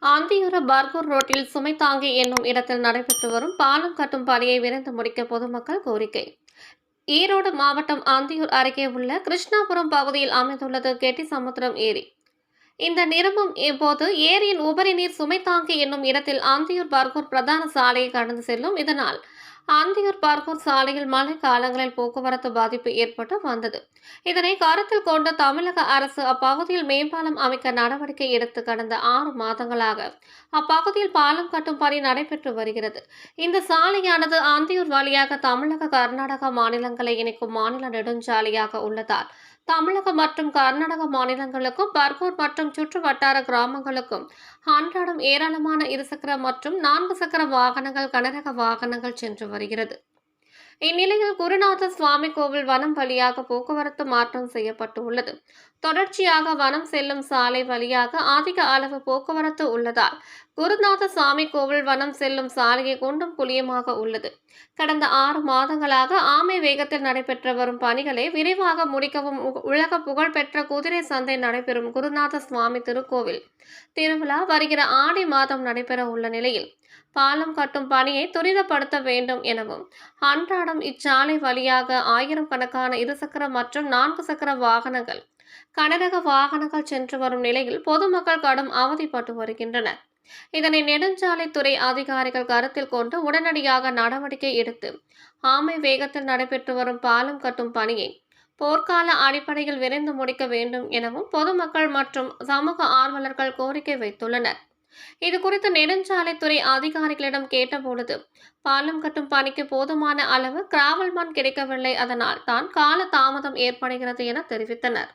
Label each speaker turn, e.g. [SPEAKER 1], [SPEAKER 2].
[SPEAKER 1] ஆந்தியூர பார்கூர் ரோட்டில் சுமை தாங்கி என்னும் இடத்தில் நடைபெற்று வரும் பாலம் கட்டும் பணியை விரைந்து முடிக்க பொதுமக்கள் கோரிக்கை. ஈரோடு மாவட்டம் ஆந்தியூர் அருகே உள்ள கிருஷ்ணாபுரம் பகுதியில் அமைந்துள்ளது கெட்டிசமுத்திரம் ஏரி. இந்த நிரம்பும் போது ஏரியின் உபரி நீர் சுமை தாங்கி என்னும் இடத்தில் ஆந்தியூர் பார்கூர் பிரதான சாலையை கடந்து செல்லும். இதனால் ஆந்தியூர் பார்கூர் சாலையில் மழை காலங்களில் போக்குவரத்து பாதிப்பு ஏற்பட்டு வந்தது. இதனை கருத்தில் கொண்டு தமிழக அரசு அப்பகுதியில் மேம்பாலம் அமைக்க நடவடிக்கை எடுத்து கடந்த 6 மாதங்களாக அப்பகுதியில் பாலம் கட்டும் பணி நடைபெற்று வருகிறது. இந்த சாலையானது ஆந்தியூர் வழியாக தமிழக கர்நாடக மாநிலங்களை இணைக்கும் மாநில நெடுஞ்சாலையாக உள்ளதால் தமிழகம் மற்றும் கர்நாடக மாநிலங்களுக்கும் பர்கூர் மற்றும் சுற்று வட்டார கிராமங்களுக்கும் அன்றாடம் ஏராளமான இருசக்கர மற்றும் 4 சக்கர வாகனங்கள் கனரக வாகனங்கள் சென்று வருகிறது. இந்நிலையில் குருநாத சுவாமி கோவில் வனம் வழியாக போக்குவரத்து மாற்றம் செய்யப்பட்டு உள்ளது. தொடர்ச்சியாக வனம் செல்லும் சாலை வழியாக அதிக அளவு போக்குவரத்து உள்ளதால் குருநாத சுவாமி கோவில் வனம் செல்லும் சாலையை குண்டும் குழியுமாக உள்ளது. கடந்த 6 மாதங்களாக ஆமை வேகத்தில் நடைபெற்று வரும் பணிகளை விரைவாக முடிக்கவும் உலக புகழ்பெற்ற குதிரை சந்தை நடைபெறும் குருநாத சுவாமி திருக்கோவில் திருவிழா வருகிற ஆடி மாதம் நடைபெற உள்ள நிலையில் பாலம் கட்டும் பணியை துரிதப்படுத்த வேண்டும் எனவும் அன்றாடம் இச்சாலை வழியாக ஆயிரக்கணக்கான இருசக்கர மற்றும் 4 சக்கர வாகனங்கள் கனரக வாகனங்கள் சென்று வரும் நிலையில் பொதுமக்கள் கடும் அவதிப்பட்டு வருகின்றனர். இதனை நெடுஞ்சாலைத்துறை அதிகாரிகள் கருத்தில் கொண்டு உடனடியாக நடவடிக்கை எடுத்து ஆமை வேகத்தில் நடைபெற்று வரும் பாலம் கட்டும் பணியை போர்க்கால அடிப்படையில் விரைந்து முடிக்க வேண்டும் எனவும் பொதுமக்கள் மற்றும் சமூக ஆர்வலர்கள் கோரிக்கை வைத்துள்ளனர். இதுகுறித்து நெடுஞ்சாலைத்துறை அதிகாரிகளிடம் கேட்டபொழுது பாலம் கட்டும் பணிக்கு போதுமான அளவு கிராவல் மண் கிடைக்கவில்லை, அதனால் தான் கால தாமதம் ஏற்படுகிறது என தெரிவித்தனர்.